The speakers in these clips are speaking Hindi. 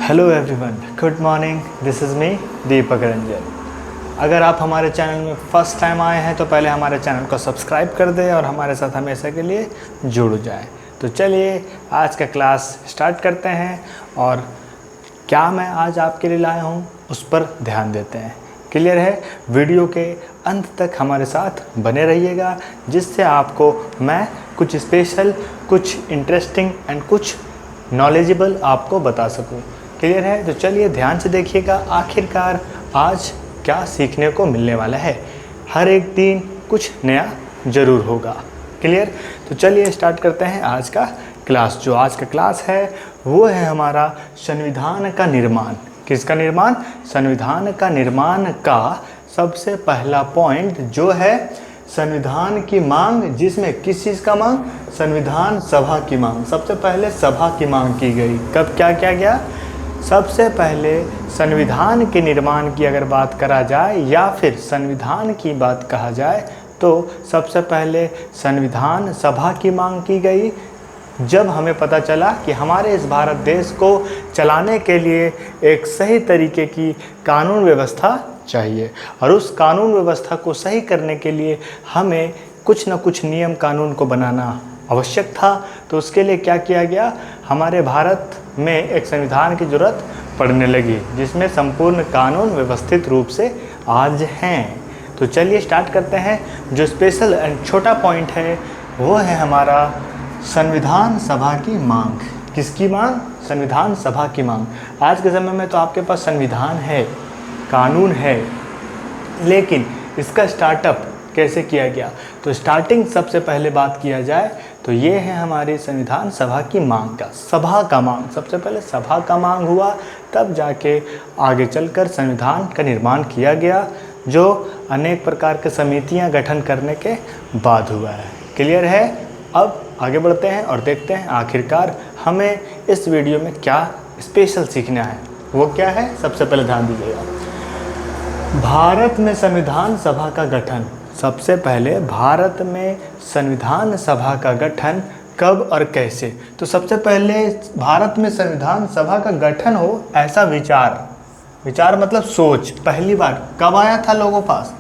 Hello everyone, good morning. This is me Deepak Ranjan. अगर आप हमारे चैनल में फ़र्स्ट टाइम आए हैं तो पहले हमारे चैनल को सब्सक्राइब कर दें और हमारे साथ हमेशा के लिए जुड़ जाएं। तो चलिए आज का क्लास स्टार्ट करते हैं और क्या मैं आज आपके लिए लाया हूँ उस पर ध्यान देते हैं। क्लियर है? वीडियो के अंत तक हमारे साथ बने रहिएगा, जिससे आपको मैं कुछ स्पेशल, कुछ इंटरेस्टिंग एंड कुछ नॉलेजेबल आपको बता सकूं। क्लियर है? तो चलिए ध्यान से देखिएगा, आखिरकार आज क्या सीखने को मिलने वाला है। हर एक दिन कुछ नया ज़रूर होगा। क्लियर? तो चलिए स्टार्ट करते हैं आज का क्लास। जो आज का क्लास है वो है हमारा संविधान का निर्माण। किसका निर्माण? संविधान का निर्माण का सबसे पहला पॉइंट जो है संविधान की मांग, जिसमें किस चीज़ का मांग? संविधान सभा की मांग। सबसे पहले सभा की मांग की गई। कब क्या किया गया? सबसे पहले संविधान के निर्माण की अगर बात करा जाए या फिर संविधान की बात कहा जाए तो सबसे पहले संविधान सभा की मांग की गई। जब हमें पता चला कि हमारे इस भारत देश को चलाने के लिए एक सही तरीके की कानून व्यवस्था चाहिए और उस कानून व्यवस्था को सही करने के लिए हमें कुछ न कुछ नियम कानून को बनाना आवश्यक था। तो उसके लिए क्या किया गया? हमारे भारत में एक संविधान की ज़रूरत पड़ने लगी, जिसमें संपूर्ण कानून व्यवस्थित रूप से आज हैं। तो चलिए स्टार्ट करते हैं। जो स्पेशल एंड छोटा पॉइंट है वो है हमारा संविधान सभा की मांग। किसकी मांग? संविधान सभा की मांग। आज के समय में तो आपके पास संविधान है, कानून है, लेकिन इसका स्टार्टअप कैसे किया गया? तो स्टार्टिंग सबसे पहले बात किया जाए तो ये है हमारी संविधान सभा की मांग का। सभा का मांग, सबसे पहले सभा का मांग हुआ, तब जाके आगे चलकर संविधान का निर्माण किया गया, जो अनेक प्रकार के समितियां गठन करने के बाद हुआ है। क्लियर है? अब आगे बढ़ते हैं और देखते हैं आखिरकार हमें इस वीडियो में क्या स्पेशल सीखना है। वो क्या है? सबसे पहले ध्यान दीजिएगा। भारत में संविधान सभा का गठन। सबसे पहले भारत में संविधान सभा का गठन कब और कैसे? तो सबसे पहले भारत में संविधान सभा का गठन हो, ऐसा विचार मतलब सोच पहली बार कब आया था लोगों पास?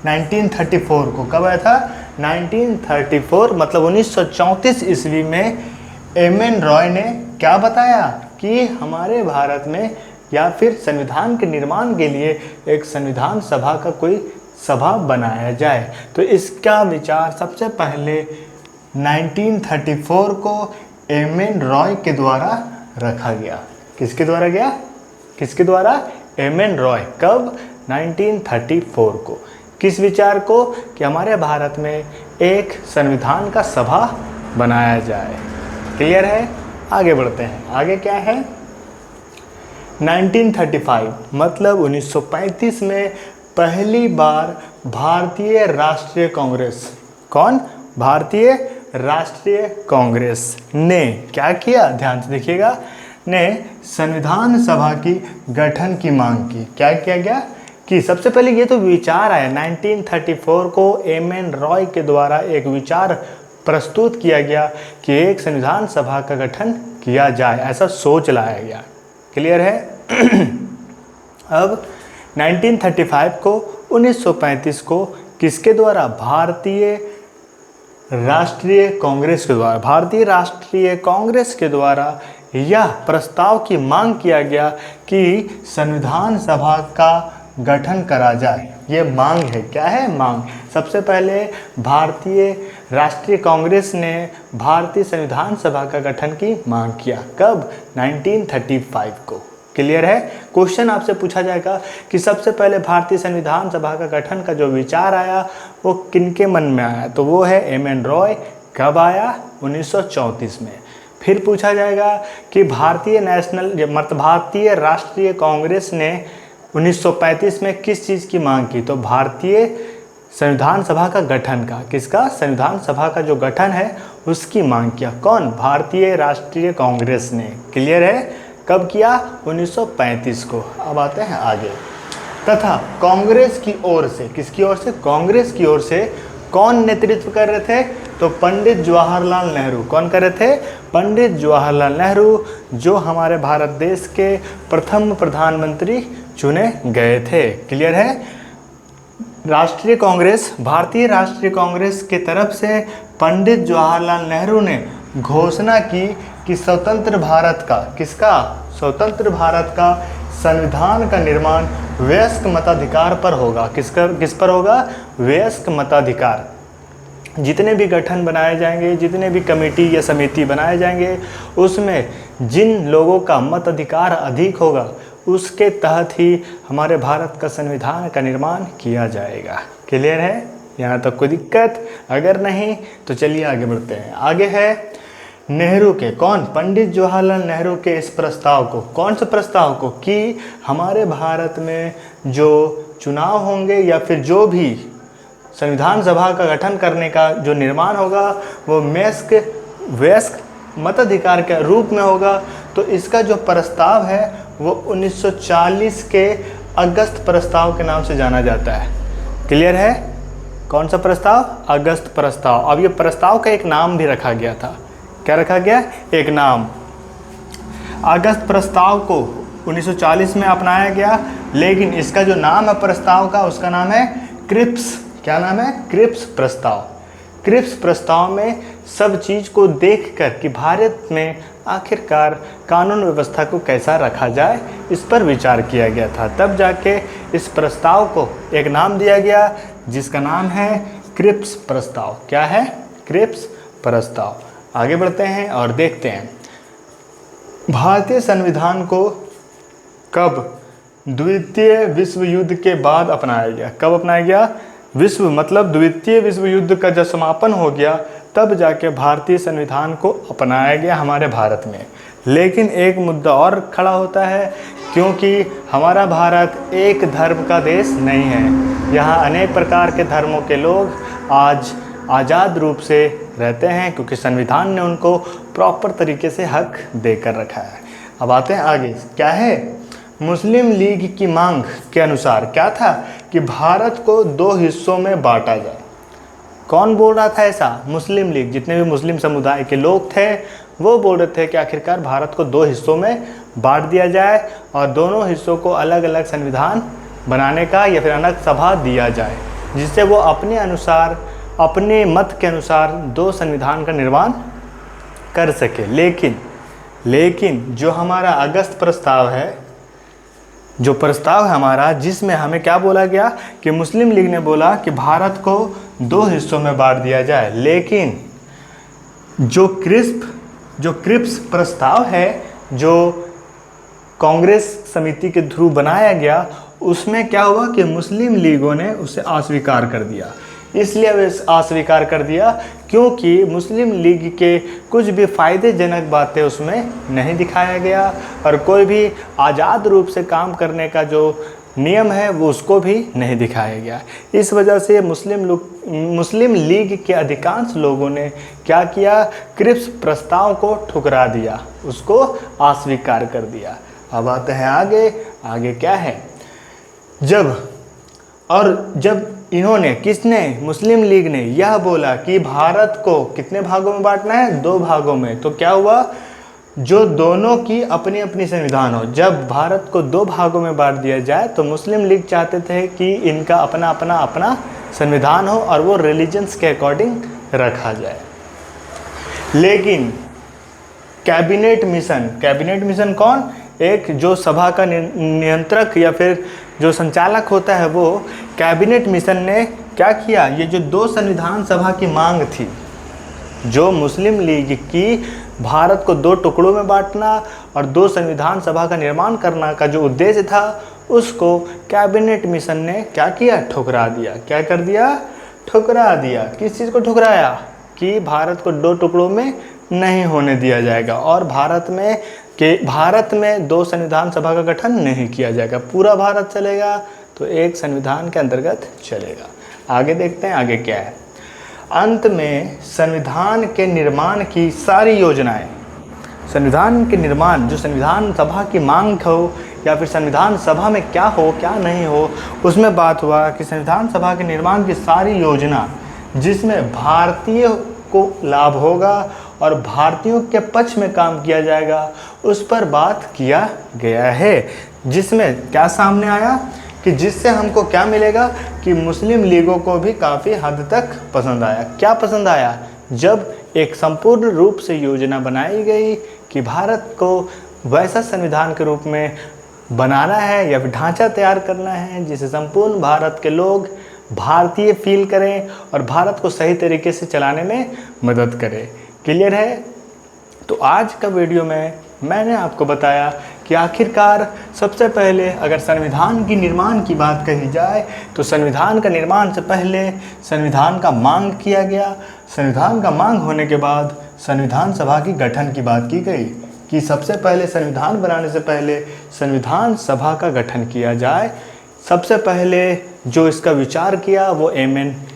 1934 को। कब आया था? 1934 मतलब 1934 ईस्वी में एम.एन. रॉय ने क्या बताया कि हमारे भारत में या फिर संविधान के निर्माण के लिए एक संविधान सभा का कोई सभा बनाया जाए। तो इसका विचार सबसे पहले 1934 को एम.एन. रॉय के द्वारा रखा गया। किसके द्वारा गया? किसके द्वारा? एम.एन. रॉय। कब? 1934 को। किस विचार को? कि हमारे भारत में एक संविधान का सभा बनाया जाए। क्लियर है? आगे बढ़ते हैं। आगे क्या है? 1935 मतलब 1935 में पहली बार भारतीय राष्ट्रीय कांग्रेस। कौन? भारतीय राष्ट्रीय कांग्रेस ने क्या किया? ध्यान से देखिएगा। ने संविधान सभा की गठन की मांग की। क्या किया गया? कि सबसे पहले ये तो विचार आया 1934 को एम.एन. रॉय के द्वारा एक विचार प्रस्तुत किया गया कि एक संविधान सभा का गठन किया जाए, ऐसा सोच लाया गया। क्लियर है? अब 1935 को 1935 को किसके द्वारा? भारतीय राष्ट्रीय कांग्रेस के द्वारा। भारतीय राष्ट्रीय कांग्रेस के द्वारा यह प्रस्ताव की मांग किया गया कि संविधान सभा का गठन करा जाए। ये मांग है। क्या है? मांग। सबसे पहले भारतीय राष्ट्रीय कांग्रेस ने भारतीय संविधान सभा का गठन की मांग किया। कब? 1935 को। क्लियर है? क्वेश्चन आपसे पूछा जाएगा कि सबसे पहले भारतीय संविधान सभा का गठन का जो विचार आया वो किनके मन में आया? तो वो है एम.एन. रॉय। कब आया? 1934 में। फिर पूछा जाएगा कि भारतीय राष्ट्रीय कांग्रेस ने 1935 में किस चीज़ की मांग की? तो भारतीय संविधान सभा का गठन का। किसका? संविधान सभा का जो गठन है उसकी मांग किया। कौन? भारतीय राष्ट्रीय कांग्रेस ने। क्लियर है? कब किया? 1935 को। अब आते हैं आगे। तथा कांग्रेस की ओर से, किसकी ओर से? कांग्रेस की ओर से कौन नेतृत्व कर रहे थे? तो पंडित जवाहरलाल नेहरू। कौन कर रहे थे? पंडित जवाहरलाल नेहरू, जो हमारे भारत देश के प्रथम प्रधानमंत्री चुने गए थे। क्लियर है? राष्ट्रीय कांग्रेस, भारतीय राष्ट्रीय कांग्रेस की तरफ से पंडित जवाहरलाल नेहरू ने घोषणा की कि स्वतंत्र भारत का, किसका? स्वतंत्र भारत का संविधान का निर्माण वयस्क मताधिकार पर होगा। किस पर होगा? वयस्क मताधिकार। जितने भी गठन बनाए जाएंगे, जितने भी कमेटी या समिति बनाए जाएंगे, उसमें जिन लोगों का मताधिकार अधिक होगा उसके तहत ही हमारे भारत का संविधान का निर्माण किया जाएगा। क्लियर है? यहाँ तक कोई दिक्कत? अगर नहीं तो चलिए आगे बढ़ते हैं। आगे है नेहरू के, कौन? पंडित जवाहरलाल नेहरू के इस प्रस्ताव को, कौन से प्रस्ताव को? कि हमारे भारत में जो चुनाव होंगे या फिर जो भी संविधान सभा का गठन करने का जो निर्माण होगा वो वयस्क मताधिकार के रूप में होगा। तो इसका जो प्रस्ताव है वो 1940 के अगस्त प्रस्ताव के नाम से जाना जाता है। क्लियर है? कौन सा प्रस्ताव? अगस्त प्रस्ताव। अब ये प्रस्ताव का एक नाम भी रखा गया था। क्या रखा गया? एक नाम। अगस्त प्रस्ताव को 1940 में अपनाया गया, लेकिन इसका जो नाम है प्रस्ताव का, उसका नाम है क्रिप्स। क्या नाम है? क्रिप्स प्रस्ताव। क्रिप्स प्रस्ताव में सब चीज़ को देखकर कि भारत में आखिरकार कानून व्यवस्था को कैसा रखा जाए, इस पर विचार किया गया था। तब जाके इस प्रस्ताव को एक नाम दिया गया जिसका नाम है क्रिप्स प्रस्ताव। क्या है? क्रिप्स प्रस्ताव। आगे बढ़ते हैं और देखते हैं भारतीय संविधान को कब द्वितीय विश्व युद्ध के बाद अपनाया गया। कब अपनाया गया? विश्व मतलब द्वितीय विश्व युद्ध का जब समापन हो गया तब जाके भारतीय संविधान को अपनाया गया हमारे भारत में। लेकिन एक मुद्दा और खड़ा होता है, क्योंकि हमारा भारत एक धर्म का देश नहीं है। यहाँ अनेक प्रकार के धर्मों के लोग आज आज़ाद रूप से रहते हैं, क्योंकि संविधान ने उनको प्रॉपर तरीके से हक देकर रखा है। अब आते हैं आगे। क्या है? मुस्लिम लीग की मांग के अनुसार क्या था? कि भारत को 2 हिस्सों में बांटा जाए। कौन बोल रहा था ऐसा? मुस्लिम लीग। जितने भी मुस्लिम समुदाय के लोग थे वो बोल रहे थे कि आखिरकार भारत को 2 हिस्सों में बांट दिया जाए और दोनों हिस्सों को अलग अलग संविधान बनाने का या फिर अलग सभा दिया जाए, जिससे वो अपने अनुसार, अपने मत के अनुसार 2 संविधान का निर्माण कर सके। लेकिन जो हमारा अगस्त प्रस्ताव है, जो प्रस्ताव है हमारा, जिसमें हमें क्या बोला गया कि मुस्लिम लीग ने बोला कि भारत को 2 हिस्सों में बांट दिया जाए। लेकिन जो क्रिप्स प्रस्ताव है, जो कांग्रेस समिति के थ्रू बनाया गया, उसमें क्या हुआ कि मुस्लिम लीगों ने उसे अस्वीकार कर दिया। इसलिए वे अस्वीकार कर दिया क्योंकि मुस्लिम लीग के कुछ भी फ़ायदेजनक बातें उसमें नहीं दिखाया गया और कोई भी आज़ाद रूप से काम करने का जो नियम है वो उसको भी नहीं दिखाया गया। इस वजह से मुस्लिम लीग के अधिकांश लोगों ने क्या किया? क्रिप्स प्रस्ताव को ठुकरा दिया, उसको अस्वीकार कर दिया। अब आते हैं आगे क्या है? जब इन्होंने, किसने? मुस्लिम लीग ने यह बोला कि भारत को कितने भागों में बांटना है? 2 भागों में। तो क्या हुआ? जो दोनों की अपनी अपनी संविधान हो। जब भारत को 2 भागों में बांट दिया जाए तो मुस्लिम लीग चाहते थे कि इनका अपना संविधान हो और वो रिलीजन्स के अकॉर्डिंग रखा जाए। लेकिन कैबिनेट मिशन कौन? एक जो सभा का नियंत्रक या फिर जो संचालक होता है, वो कैबिनेट मिशन ने क्या किया? ये जो 2 संविधान सभा की मांग थी, जो मुस्लिम लीग की भारत को 2 टुकड़ों में बांटना और 2 संविधान सभा का निर्माण करना का जो उद्देश्य था, उसको कैबिनेट मिशन ने क्या किया? ठुकरा दिया। क्या कर दिया? ठुकरा दिया। किस चीज़ को ठुकराया? कि भारत को 2 टुकड़ों में नहीं होने दिया जाएगा और भारत में 2 संविधान सभा का गठन नहीं किया जाएगा। पूरा भारत चलेगा तो एक संविधान के अंतर्गत चलेगा। आगे देखते हैं आगे क्या है। अंत में संविधान के निर्माण की सारी योजनाएं, संविधान के निर्माण, जो संविधान सभा की मांग हो या फिर संविधान सभा में क्या हो क्या नहीं हो, उसमें बात हुआ कि संविधान सभा के निर्माण की सारी योजना जिसमें भारतीय को लाभ होगा और भारतीयों के पक्ष में काम किया जाएगा, उस पर बात किया गया है। जिसमें क्या सामने आया कि जिससे हमको क्या मिलेगा कि मुस्लिम लीगों को भी काफ़ी हद तक पसंद आया। क्या पसंद आया? जब एक संपूर्ण रूप से योजना बनाई गई कि भारत को वैसा संविधान के रूप में बनाना है या फिर ढांचा तैयार करना है जिसे संपूर्ण भारत के लोग भारतीय फील करें और भारत को सही तरीके से चलाने में मदद करें। क्लियर है? तो आज का वीडियो में मैंने आपको बताया कि आखिरकार सबसे पहले अगर संविधान की निर्माण की बात कही जाए तो संविधान का निर्माण से पहले संविधान का मांग किया गया। संविधान का मांग होने के बाद संविधान सभा की गठन की बात की गई कि सबसे पहले संविधान बनाने से पहले संविधान सभा का गठन किया जाए। सबसे पहले जो इसका विचार किया वो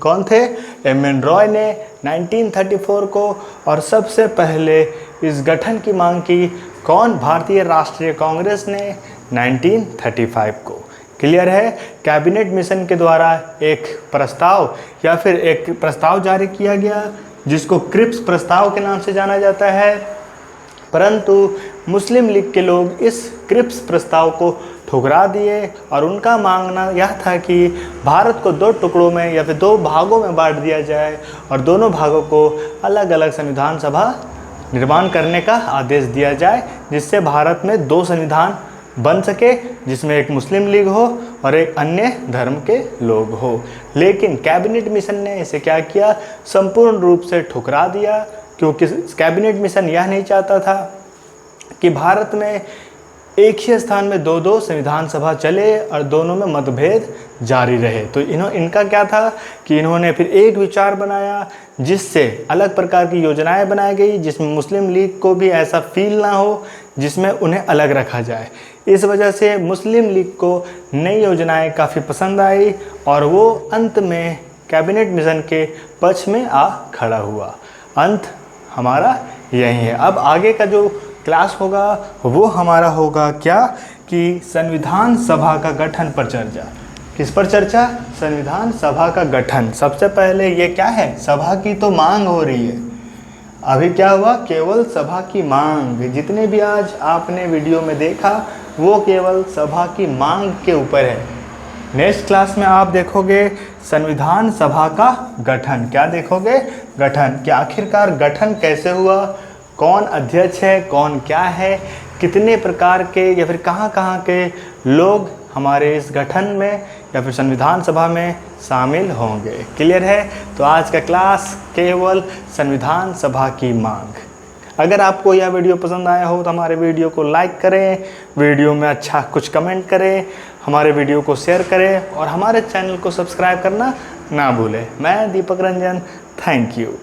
कौन थे? एम.एन. रॉय ने 1934 को। और सबसे पहले इस गठन की मांग की कौन? भारतीय राष्ट्रीय कांग्रेस ने 1935 को। क्लियर है? कैबिनेट मिशन के द्वारा एक प्रस्ताव या फिर एक प्रस्ताव जारी किया गया जिसको क्रिप्स प्रस्ताव के नाम से जाना जाता है। परंतु मुस्लिम लीग के लोग इस क्रिप्स प्रस्ताव को ठुकरा दिए और उनका मांगना यह था कि भारत को 2 टुकड़ों में या फिर 2 भागों में बांट दिया जाए और दोनों भागों को अलग अलग संविधान सभा निर्माण करने का आदेश दिया जाए, जिससे भारत में 2 संविधान बन सके, जिसमें एक मुस्लिम लीग हो और एक अन्य धर्म के लोग हो। लेकिन कैबिनेट मिशन ने इसे क्या किया? संपूर्ण रूप से ठुकरा दिया, क्योंकि कैबिनेट मिशन यह नहीं चाहता था कि भारत में एक ही स्थान में 2 संविधान सभा चले और दोनों में मतभेद जारी रहे। तो इनका क्या था कि इन्होंने फिर एक विचार बनाया जिससे अलग प्रकार की योजनाएं बनाई गई, जिसमें मुस्लिम लीग को भी ऐसा फील ना हो जिसमें उन्हें अलग रखा जाए। इस वजह से मुस्लिम लीग को नई योजनाएं काफ़ी पसंद आई और वो अंत में कैबिनेट मिशन के पक्ष में आ खड़ा हुआ। अंत हमारा यही है। अब आगे का जो क्लास होगा वो हमारा होगा क्या कि संविधान सभा का गठन पर चर्चा। किस पर चर्चा? संविधान सभा का गठन। सबसे पहले ये क्या है? सभा की तो मांग हो रही है। अभी क्या हुआ? केवल सभा की मांग। जितने भी आज आपने वीडियो में देखा वो केवल सभा की मांग के ऊपर है। नेक्स्ट क्लास में आप देखोगे संविधान सभा का गठन। क्या देखोगे? गठन। कि आखिरकार गठन कैसे हुआ, कौन अध्यक्ष है, कौन क्या है, कितने प्रकार के या फिर कहाँ कहाँ के लोग हमारे इस गठन में या फिर संविधान सभा में शामिल होंगे। क्लियर है? तो आज का क्लास केवल संविधान सभा की मांग। अगर आपको यह वीडियो पसंद आया हो तो हमारे वीडियो को लाइक करें, वीडियो में अच्छा कुछ कमेंट करें, हमारे वीडियो को शेयर करें और हमारे चैनल को सब्सक्राइब करना ना भूलें। मैं दीपक रंजन, थैंक यू।